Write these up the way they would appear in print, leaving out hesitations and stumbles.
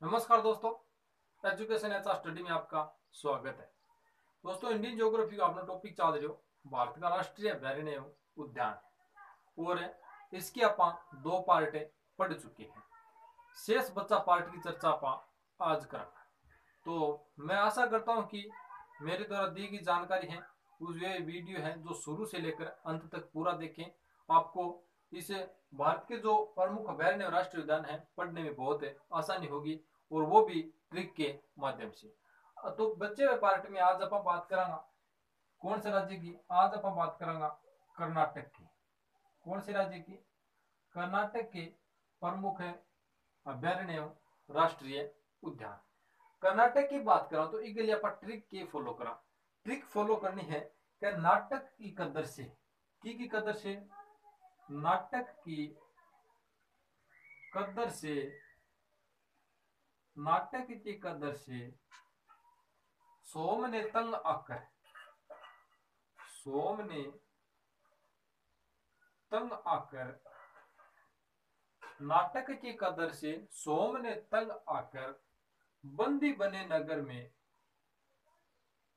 नमस्कार दोस्तों, education H study में आपका स्वागत है। दोस्तों, इंडियन ज्योग्राफी का अपना टॉपिक चल रही हो भारत का राष्ट्रीय अभयारण्य एवं उद्यान और इसकी आप दो पार्टे पढ़ चुके हैं। शेष बच्चा पार्ट की चर्चा आप आज करेंगे। तो मैं आशा करता हूं कि मेरे द्वारा दी गई जानकारी है उस ये वीडियो है जो शुरू से लेकर अंत तक पूरा देखें। आपको इस भारत के जो प्रमुख अभयारण्य और राष्ट्रीय उद्यान है पढ़ने में बहुत आसानी होगी और वो भी ट्रिक के माध्यम से। तो बच्चे हुए पार्ट में आज आप बात करांगा कौन से राज्य की। आज आप बात करांगा कर्नाटक की। कौन से राज्य की? कर्नाटक के प्रमुख अभयारण्य एवं राष्ट्रीय उद्यान। कर्नाटक की बात करा तो इसके लिए आप ट्रिक के फॉलो करा। ट्रिक फॉलो करनी है कर्नाटक की कदर से की कदर से नाटक की कदर से नाटक की कदर से सोम ने तंग आकर सोम ने तंग आकर नाटक की कदर से सोम ने तंग आकर बंदी बने नगर में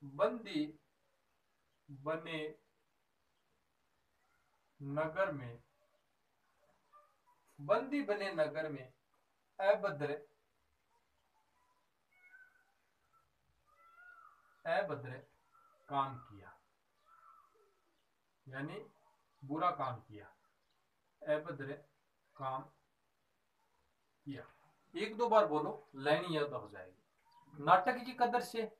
बंदी बने नगर में बंदी बने नगर में अभद्र अभद्र काम किया, यानी बुरा काम किया, अभद्र काम किया। एक दो बार बोलो, लाइन याद हो जाएगी। नाटक की कदर से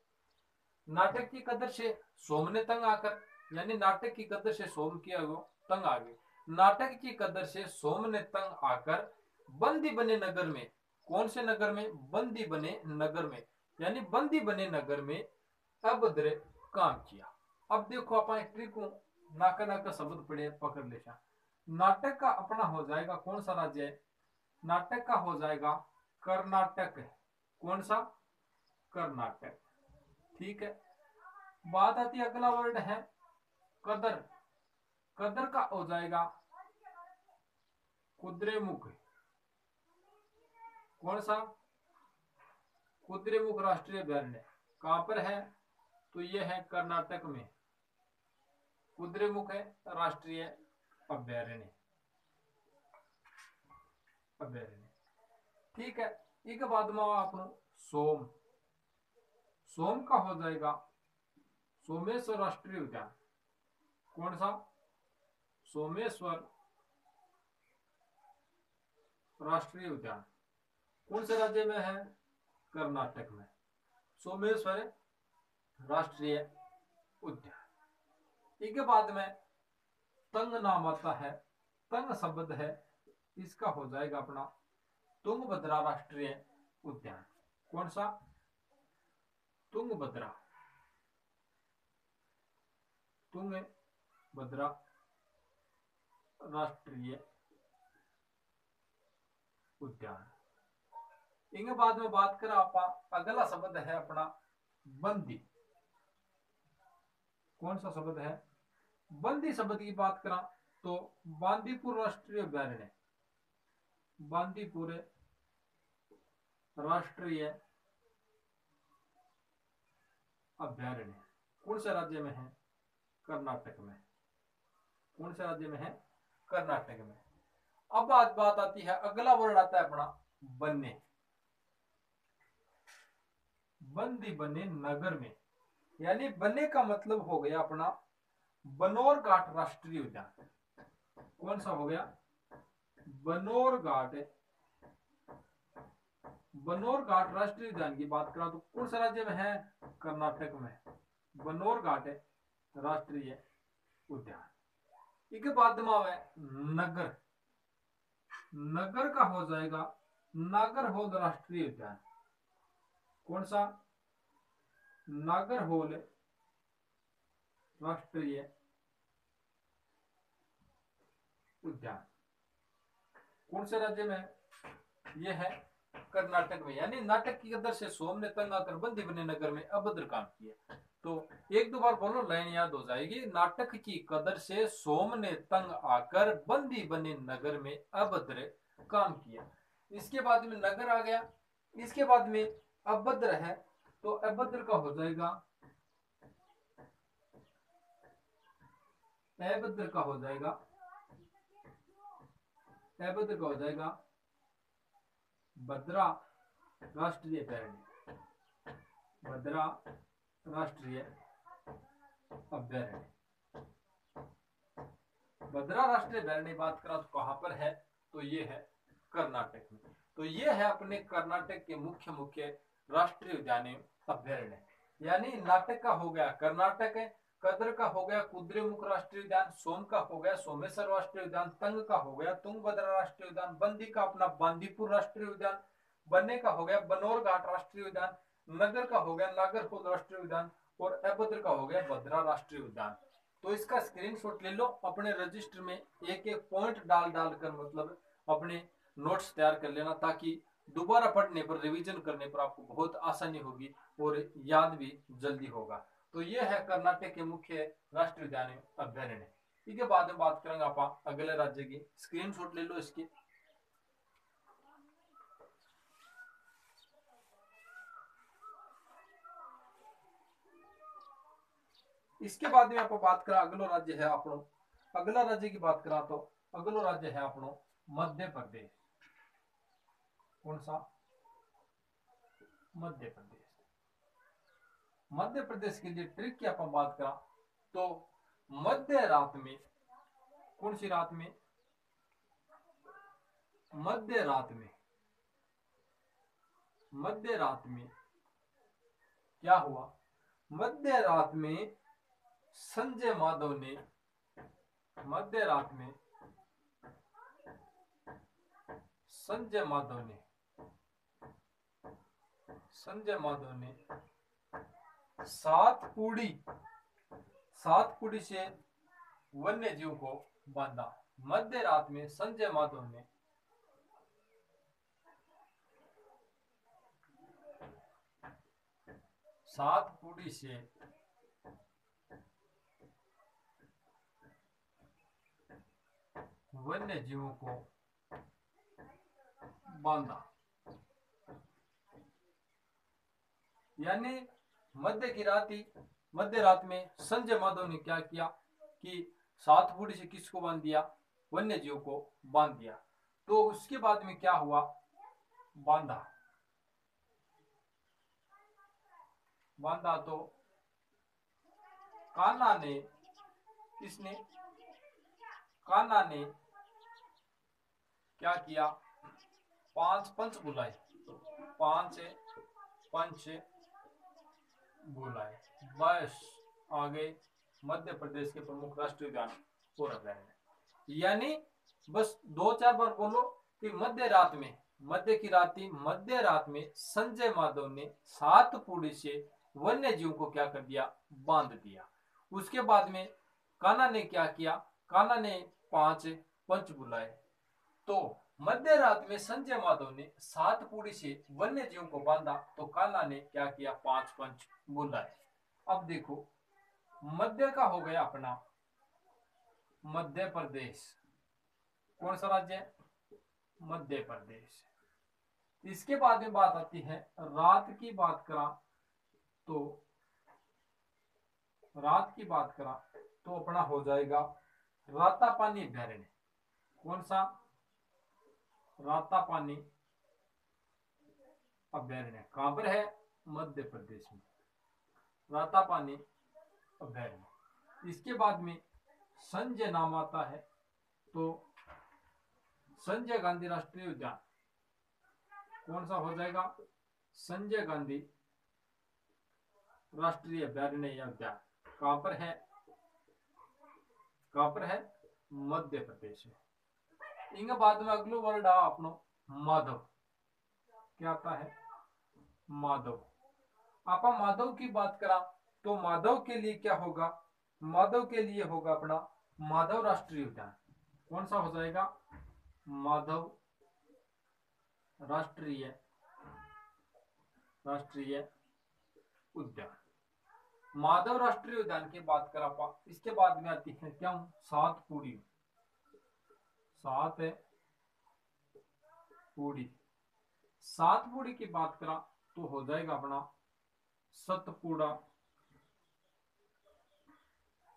नाटक की कदर से सोम ने तंग आकर, यानी नाटक की कदर से सोम किया वो तंग आ गए। नाटक की कदर से सोम ने तंग आकर बंदी बने नगर में, कौन से नगर में? बंदी बने नगर में, यानी बंदी बने नगर में अभद्र काम किया। अब देखो आप एक ट्रिक नाका नाका शब्द पड़े पकड़ ले। नाटक का अपना हो जाएगा कौन सा राज्य है? नाटक का हो जाएगा कर्नाटक। कौन सा? कर्नाटक। ठीक है। बात आती है अगला वर्ड है कदर। कदर का हो जाएगा कुद्रेमुख। कौन सा? कुद्रेमुख राष्ट्रीय अभयारण्य कहां पर है? तो यह है कर्नाटक में। कुद्रेमुख है राष्ट्रीय अभयारण्य। अभयारण्य ठीक है। एक बाद में आप सोम सोम का हो जाएगा सोमेश्वर राष्ट्रीय उद्यान। कौन सा? सोमेश्वर राष्ट्रीय उद्यान कौन से राज्य में है? कर्नाटक में। सोमेश्वर राष्ट्रीय उद्यान। इसके बाद में तंग नाम आता है, तंग शब्द है, इसका हो जाएगा अपना तुंगभद्रा राष्ट्रीय उद्यान। कौन सा? तुंगभद्रा। तुंगभद्रा राष्ट्रीय उद्यान। इनके बाद में बात करें आप, अगला शब्द है अपना बंदी। कौन सा शब्द है? बंदी शब्द की बात करा तो बांदीपुर राष्ट्रीय अभयारण्य। बांदीपुर राष्ट्रीय अभयारण्य कौन से राज्य में है? कर्नाटक में। कौन से राज्य में है? कर्नाटक में। अब बात आती है, अगला वर्ड आता है अपना बन्ने। बंदी बने नगर में, यानी बन्ने का मतलब हो गया अपना बनोरघाट राष्ट्रीय उद्यान। कौन सा हो गया? बनोरघाट। बनोरघाट राष्ट्रीय उद्यान की बात करा तो कौन सा राज्य में है? कर्नाटक में। बनोरघाट राष्ट्रीय उद्यान। इसके बाद में है नगर। नगर का हो जाएगा नागरहोल राष्ट्रीय उद्यान। कौन सा? नागरहोल राष्ट्रीय उद्यान कौन से राज्य में? यह है कर्नाटक में। यानी नाटक की कदर से सोम ने तंग आकर बंदी बने नगर में अभद्र काम किया। तो एक दो बार बोलो, लाइन याद हो जाएगी। नाटक की कदर से सोम ने तंग आकर बंदी बने नगर में अभद्र काम किया। इसके बाद में नगर आ गया। इसके बाद में अभद्र है, तो अभद्र का हो जाएगा, अभद्र का हो जाएगा, अभद्र का हो जाएगा भद्रा राष्ट्रीय अभयारण्य, भद्रा राष्ट्रीय अभयारण्य। भद्रा राष्ट्रीय अभयारण्य बात करा तो कहां पर है, तो ये है कर्नाटक में। तो ये है अपने कर्नाटक के मुख्य मुख्य राष्ट्रीय उद्यान अभयारण्य। यानी नाटक का हो गया कर्नाटक है, कद्र का हो गया कुद्रेमुख राष्ट्रीय उद्यान, सोम का हो गया सोमेश्वर राष्ट्रीय उद्यान, तंग का हो गया तुंगभद्रा राष्ट्रीय उद्यान, बंदी का अपना बांदीपुर राष्ट्रीय उद्यान, बन्ने का हो गया बनौर घाट राष्ट्रीय उद्यान, नगर का हो गया नागरकोल राष्ट्रीय उद्यान, और अभद्र का हो गया भद्रा राष्ट्रीय उद्यान। तो इसका स्क्रीनशॉट ले लो, अपने रजिस्टर में एक एक पॉइंट डाल डाल कर मतलब अपने नोट्स तैयार कर लेना, ताकि दोबारा पढ़ने पर रिवीजन करने पर आपको बहुत आसानी होगी और याद भी जल्दी होगा। तो ये है कर्नाटक के मुख्य राष्ट्रीय उद्यान अभयारण्य। इसके बाद में बात करेंगे आप अगले राज्य की, स्क्रीनशॉट ले लो इसकी। इसके बाद में आप बात करा अगला राज्य है अपनो, अगला राज्य की बात करा तो अगला राज्य है अपनो मध्य प्रदेश। कौन सा? मध्य प्रदेश। मध्य प्रदेश के लिए ट्रिक की आप बात करा तो मध्य रात में, कौन सी रात में? मध्य रात में, मध्य रात में क्या हुआ? मध्य रात में संजय माधव ने, मध्य रात में संजय माधव ने, संजय माधव ने सातपुड़ी से वन्य जीव को बांधा। मध्य रात में संजय माधव ने सातपुड़ी से वन्य जीवों को बांधा। यानी मध्य रात में संजय माधव ने क्या किया कि सातपुड़ी से किसको बांध दिया? वन्य जीव को बांध दिया। तो उसके बाद में क्या हुआ? बांधा तो कान्हा ने, किसने? कान्हा ने क्या किया? 5 पंच बुलाए, 5 पंच बुलाए। बस आ गए मध्य प्रदेश के प्रमुख राष्ट्रीय उद्यान और अभयारण्य। यानी बस 2-4 बार बोलो कि मध्य रात में, मध्य रात में संजय माधव ने सातपुड़ी से वन्य जीव को क्या कर दिया? बांध दिया। उसके बाद में कान्हा ने क्या किया? कान्हा ने 5 पंच बुलाए। तो मध्य रात में संजय माधव ने सातपुड़ी से वन्य जीव को बांधा, तो कान्हा ने क्या किया? 5 पंच बुलाए। अब देखो मध्य का हो गया अपना मध्य प्रदेश। कौन सा राज्य है? मध्य प्रदेश। इसके बाद में बात आती है रात की बात करा तो, रात की बात करा तो अपना हो जाएगा रातापानी अभयारण्य। कौन सा? रातापानी अभयारण्य। कहां पर है? मध्य प्रदेश में, रातापानी अभयारण्य। इसके बाद में संजय नाम आता है तो संजय गांधी राष्ट्रीय उद्यान। कौन सा हो जाएगा? संजय गांधी राष्ट्रीय अभयारण्य या उद्यान। कहां पर है? कहां पर है? मध्य प्रदेश में। इनके बाद में अगलो वर्ड आ अपनो माधव। क्या आता है? माधव। आप माधव की बात करा तो माधव के लिए क्या होगा? माधव के लिए होगा अपना माधव राष्ट्रीय उद्यान। कौन सा हो जाएगा? माधव राष्ट्रीय उद्यान। माधव राष्ट्रीय उद्यान की बात करा पा, इसके बाद में आती है क्या? सातपुड़ी। सातपुड़ी सातपुड़ी की बात करा तो हो जाएगा अपना सतपुड़ा।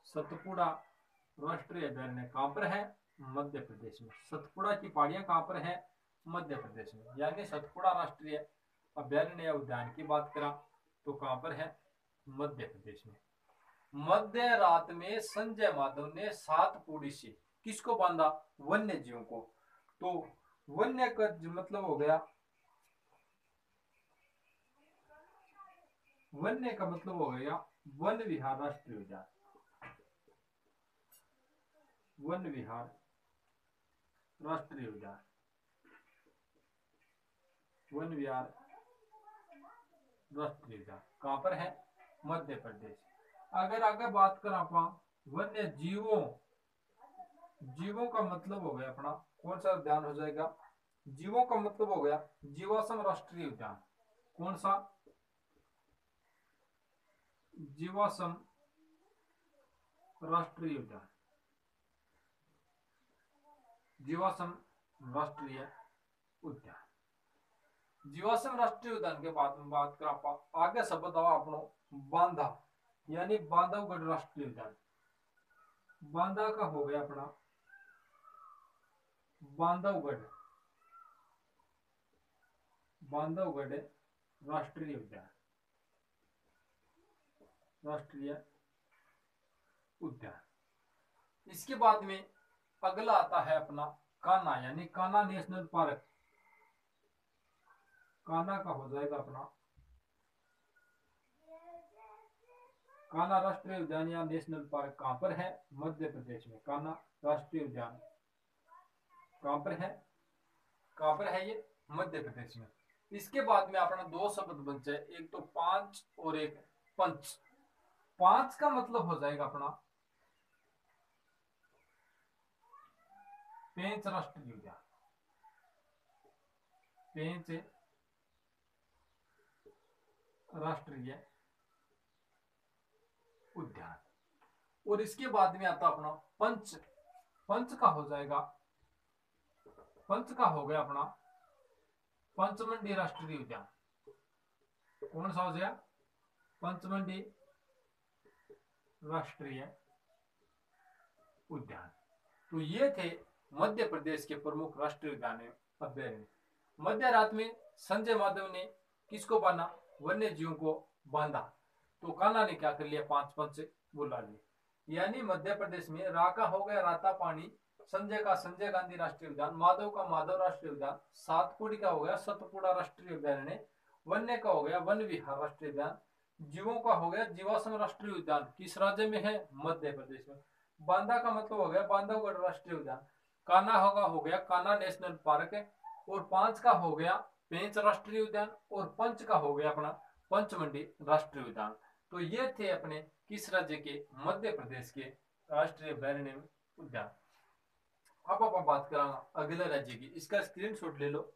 सतपुड़ा राष्ट्रीय अभयारण्य कहां पर है? मध्य प्रदेश में। सतपुड़ा की पहाड़ियां कहां पर है? मध्य प्रदेश में। यानी सतपुड़ा राष्ट्रीय अभयारण्य या उद्यान की बात करा तो कहां पर है? मध्य प्रदेश में। मध्य रात में संजय माधव ने सातपुड़ी से किसको बांधा? वन्य जीवों को। तो वन्य का मतलब हो गया, वन्य का मतलब हो गया वन विहार राष्ट्रीय उद्यान। वन विहार राष्ट्रीय उद्यान, वन विहार राष्ट्रीय उद्यान कहां पर है? मध्य प्रदेश। अगर आगे बात करें अपना वन्य जीवों, जीवों का मतलब हो गया अपना कौन सा उद्यान हो जाएगा? जीवों का मतलब हो गया जीवाश्म राष्ट्रीय उद्यान। कौन सा? जीवाश्म राष्ट्रीय उद्यान। जीवाश्म राष्ट्रीय उद्यान। जीवाश्म राष्ट्रीय उद्यान के बाद में बात कर आप आगे शब्द आवा अपनो बांधा, यानी बांधवगढ़ राष्ट्रीय उद्यान। बांधा का हो गया अपना बांधवगढ़, बांधवगढ़ राष्ट्रीय उद्यान, राष्ट्रीय उद्यान। इसके बाद में अगला आता है अपना कान्हा, यानी कान्हा नेशनल पार्क। कान्हा का हो जाएगा अपना कान्हा राष्ट्रीय उद्यान या नेशनल पार्क कहां पर है? मध्य प्रदेश में। कान्हा राष्ट्रीय उद्यान कहां पर है? कहां पर है ये? मध्य प्रदेश में। इसके बाद में अपना दो शब्द बन जाए, एक तो पांच और एक पंच। पांच का मतलब हो जाएगा अपना पेंच राष्ट्रीय उद्यान। पेंच राष्ट्रीय उद्यान। और इसके बाद में आता अपना पंच। पंच का हो जाएगा, पंच का हो गया अपना पंचमंडी राष्ट्रीय उद्यान। कौन सा हो गया? पंचमंडी राष्ट्रीय उद्यान। तो ये थे मध्य प्रदेश के प्रमुख राष्ट्रीय उद्यान अभ्यारण्य। मध्य रात में संजय माधव ने किसको बांधा? वन्य जीवों को बांधा। तो कान्हा ने क्या कर लिया? पांच पंच बुला लिए। यानी मध्य प्रदेश में रा का हो गया राता पानी, संजय का संजय गांधी राष्ट्रीय उद्यान, माधव का माधव राष्ट्रीय उद्यान, सातपुड़ी का हो गया सतपुड़ा राष्ट्रीय उद्यान, वन्य का हो गया वन विहार राष्ट्रीय उद्यान, जीवों का हो गया जीवाश्म राष्ट्रीय उद्यान। किस राज्य में है? मध्य प्रदेश में। बांधा का मतलब हो गया बांधवगढ़ राष्ट्रीय उद्यान। कान्हा होगा हो गया कान्हा नेशनल पार्क, और पांच का हो गया पेंच राष्ट्रीय उद्यान, और पंच का हो गया अपना पंचमंडी राष्ट्रीय उद्यान। तो ये थे अपने किस राज्य के? मध्य प्रदेश के राष्ट्रीय अभयारण्य उद्यान। अब आप बात करांगा अगले राज्य की, इसका स्क्रीनशॉट ले लो।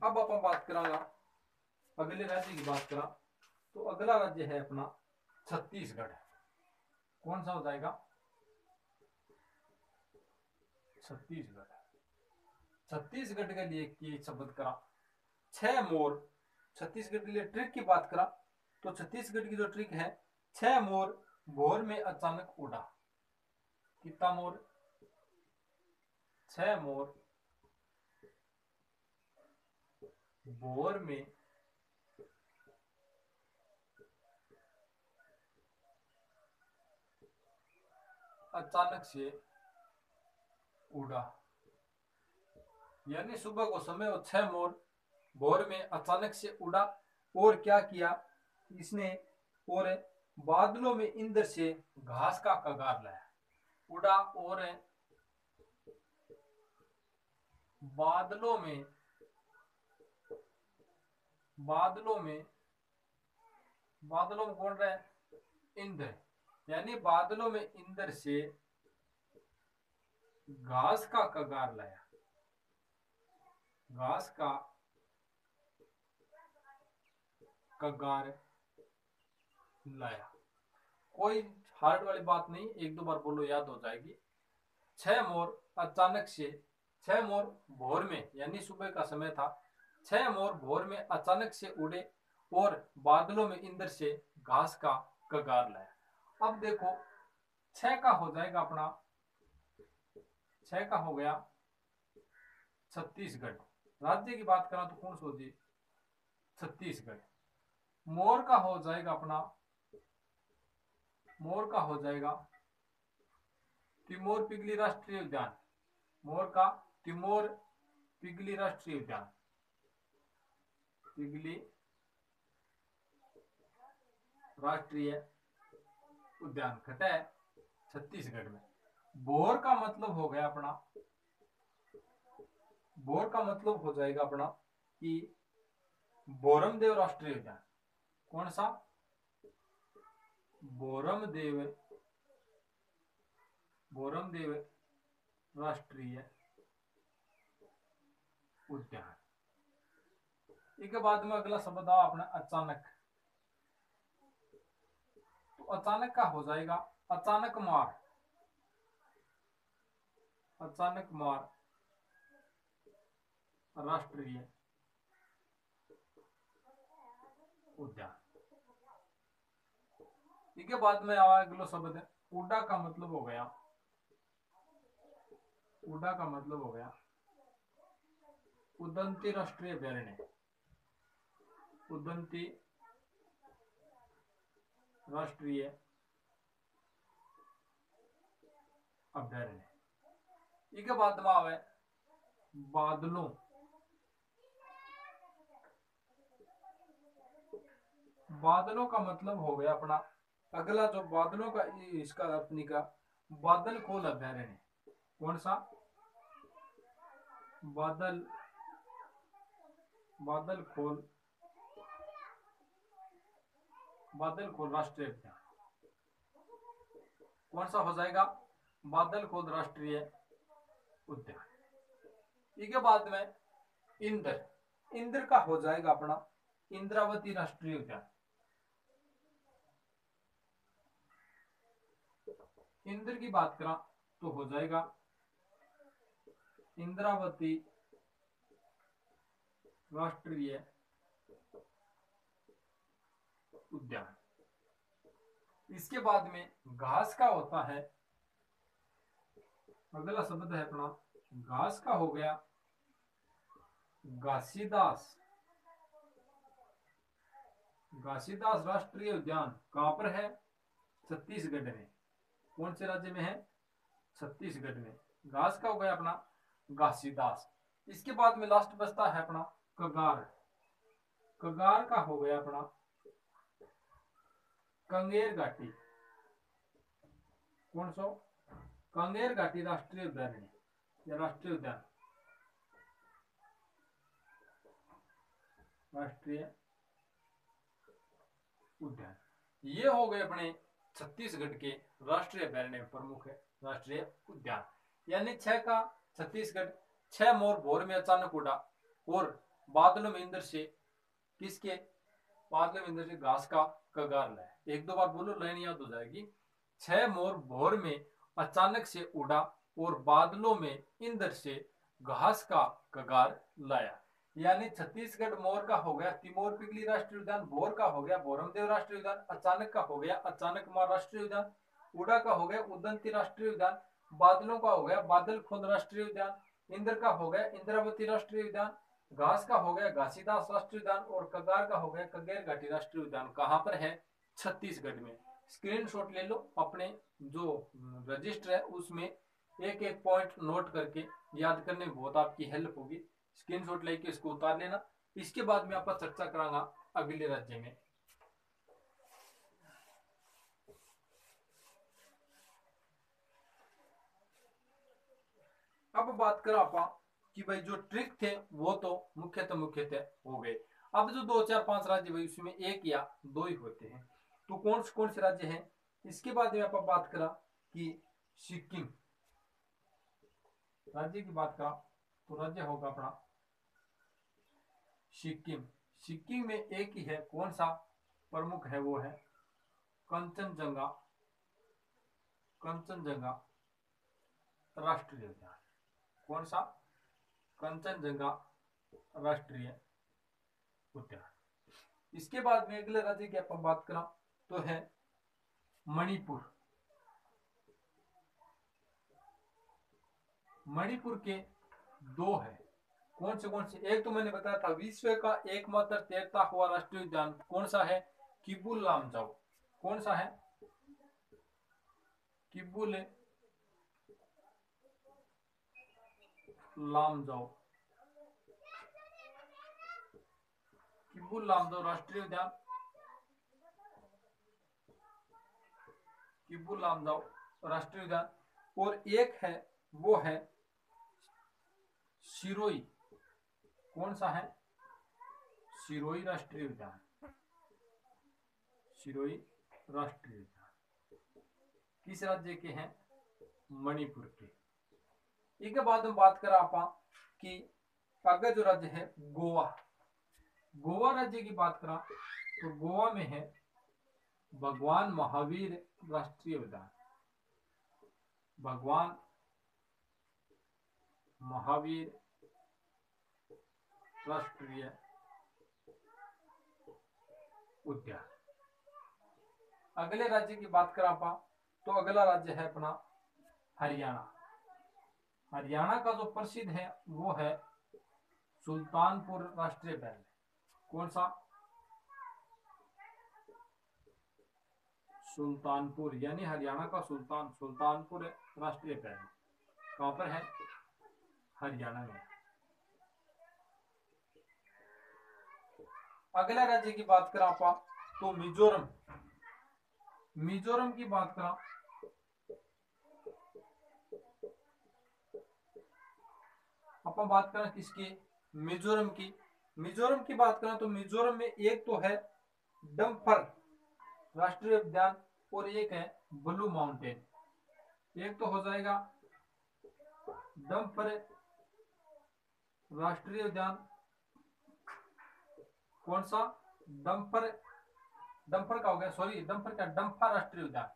अब आप बात करांगा अगले राज्य की बात करा तो अगला राज्य है अपना छत्तीसगढ़। कौन सा हो जाएगा? छत्तीसगढ़। छत्तीसगढ़ के लिए की शब्द करा 6 मोर। छत्तीसगढ़ के लिए ट्रिक की बात करा तो छत्तीसगढ़ की जो ट्रिक है, 6 मोर भोर में अचानक उड़ा। कितना मोर? 6 मोर भोर में अचानक से उड़ा। यानी सुबह को समय वो 6 मोर भोर में अचानक से उड़ा, और क्या किया इसने? और बादलों में इंद्र से घास का कगार लाया। उड़ा और बादलों में कौन रहे? इंद्र। यानी बादलों में इंद्र से घास का कगार लाया। घास का कगार लाया। कोई हार्ड वाली बात नहीं, एक दो बार बोलो याद हो जाएगी। 6 मोर अचानक से, 6 मोर भोर में यानी सुबह का समय था, 6 मोर भोर में अचानक से उड़े और बादलों में इंद्र से घास का कगार लाया। अब देखो 6 का हो जाएगा अपना, 6 का हो गया छत्तीसगढ़। राज्य की बात करा तो कौन सा जी, छत्तीसगढ़। मोर का हो जाएगा अपना, मोर का हो जाएगा तिमोर पिगली राष्ट्रीय उद्यान। मोर का तिमोर पिगली राष्ट्रीय उद्यान, पिगली राष्ट्रीय उद्यान खटा है छत्तीसगढ़ में। बोर का मतलब हो गया अपना, बोर का मतलब हो जाएगा अपना कि बोरमदेव राष्ट्रीय उद्यान। कौन सा, बोरमदेव, बोरमदेव राष्ट्रीय उद्यान। इसके बाद में अगला शब्द आ अपना अचानक। तो अचानक का हो जाएगा अचानक मार, अचानक मार राष्ट्रीय उद्यान। इसके बाद में आवा अगला शब्द है उडा का मतलब हो गया, उडा का मतलब हो गया उदंती राष्ट्रीय अभ्यारण्य, उदंती राष्ट्रीय अभ्यारण्य। इसके बाद में आवे बादलों, बादलों का मतलब हो गया अपना अगला जो बादलों का इसका अर्थ निकला बादल खोल अभ्यारण्य। कौन सा, बादल, बादल खोल, बादल खोल राष्ट्रीय उद्यान। कौन सा हो जाएगा, बादल खोल राष्ट्रीय उद्यान। इसके बाद में इंद्र, इंद्र का हो जाएगा अपना इंद्रावती राष्ट्रीय उद्यान। इंद्र की बात करा तो हो जाएगा इंद्रावती राष्ट्रीय उद्यान। इसके बाद में घास का होता है, अगला शब्द है अपना घास का हो गया घासीदास, घासीदास राष्ट्रीय उद्यान। कहां पर है, छत्तीसगढ़ में। कौन से राज्य में है, छत्तीसगढ़ में। घास का हो गया अपना घासीदास। इसके बाद में लास्ट बचता है अपना कगार, कगार का हो गया अपना कंगेर घाटी। कौन सा, कंगेर घाटी राष्ट्रीय उद्यान या राष्ट्रीय उद्यान, राष्ट्रीय उद्यान। ये हो गए अपने छत्तीसगढ़ के राष्ट्रीय अभ्यारण्य प्रमुख राष्ट्रीय उद्यान। यानी 6 का छत्तीसगढ़, 6 मोर भोर में अचानक उड़ा और बादलों में इंद्र से, किसके, बादलों में इंद्र से घास का कगार लाया। एक दो बार बोलो लाइन याद हो जाएगी। 6 मोर भोर में अचानक से उड़ा और बादलों में इंद्र से घास का कगार लाया। यानी छत्तीसगढ़ मोर का हो गया तिमोर पिगली राष्ट्रीय उद्यान, भोर का हो गया बोरमदेव राष्ट्रीय उद्यान, अचानक का हो गया अचानक मार राष्ट्रीय उद्यान, उड़ा का हो गया उदंती राष्ट्रीय उद्यान, बादलों का हो गया बादल खोल राष्ट्रीय उद्यान, इंद्र का हो गया इंद्रावती राष्ट्रीय उद्यान, घास का हो गया घासीदास राष्ट्रीय उद्यान और कगार का हो गया कगेर घाटी राष्ट्रीय उद्यान। कहां पर है, छत्तीसगढ़ में। स्क्रीनशॉट ले लो अपने जो रजिस्टर है उसमें, एक एक पॉइंट नोट करके याद करने में बहुत आपकी हेल्प होगी। स्क्रीनशॉट लेके इसको उतार लेना। इसके बाद में आप चर्चा करांगा अगले राज्य में। अब बात करें आप कि भाई जो ट्रिक थे वो तो मुख्यतः हो गए। अब जो 2 4 5 राज्य भाई उसमें एक या दो ही होते हैं, तो कौन से राज्य हैं। इसके बाद में आप बात करा कि सिक्किम राज्य की बात करा तो राज्य होगा अपना सिक्किम। सिक्किम में एक ही है, कौन सा प्रमुख है, वो है कंचनजंगा कंचनजंगा राष्ट्रीय उद्यान। कौन सा? कंचनजंगा राष्ट्रीय उद्यान। इसके बाद में अगले राज्य की अपन बात करें तो है मणिपुर। मणिपुर के दो है। कौन से? एक तो मैंने बताया था विश्व का एकमात्र तैरता हुआ राष्ट्रीय उद्यान कौन सा है? किबुल लामजाओ। कौन सा है? किबुल लामजाओ। किबुल लामजाओ राष्ट्रीय उद्यान, किबुल लामजाओ राष्ट्रीय उद्यान। और एक है वो है सिरोई। कौन सा है? सिरोई राष्ट्रीय उद्यान। सिरोई राष्ट्रीय उद्यान किस राज्य के हैं? मणिपुर के। इसके बाद हम बात करें आप कि अगर जो राज्य है गोवा। गोवा राज्य की बात करें तो गोवा में है भगवान महावीर राष्ट्रीय उद्यान। भगवान महावीर राष्ट्रीय उद्यान। अगले राज्य की बात करें आप तो अगला राज्य है अपना हरियाणा। हरियाणा का जो प्रसिद्ध है वो है सुल्तानपुर राष्ट्रीय उद्यान। कौन सा? सुल्तानपुर, यानी हरियाणा का सुल्तानपुर राष्ट्रीय उद्यान कहां पर है? हरियाणा में। अगला राज्य की बात करें आप तो मिजोरम। मिजोरम की बात करें अपन बात करें किसकी? मिजोरम की। मिजोरम की बात करें तो मिजोरम में एक तो है डम्फर राष्ट्रीय उद्यान और एक है ब्लू माउंटेन। एक तो हो जाएगा डम्फर राष्ट्रीय उद्यान। कौन सा? डम्फर का हो गया, सॉरी डम्फर का डम्फा राष्ट्रीय उद्यान।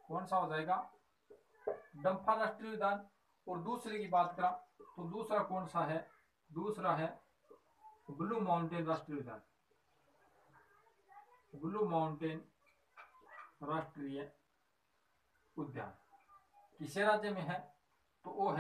कौन सा हो जाएगा? डम्फा राष्ट्रीय उद्यान। और दूसरे की बात करें तो दूसरा कौन सा है? दूसरा है ब्लू माउंटेन राष्ट्रीय उद्यान। ब्लू माउंटेन राष्ट्रीय उद्यान किस राज्य में है? तो वो है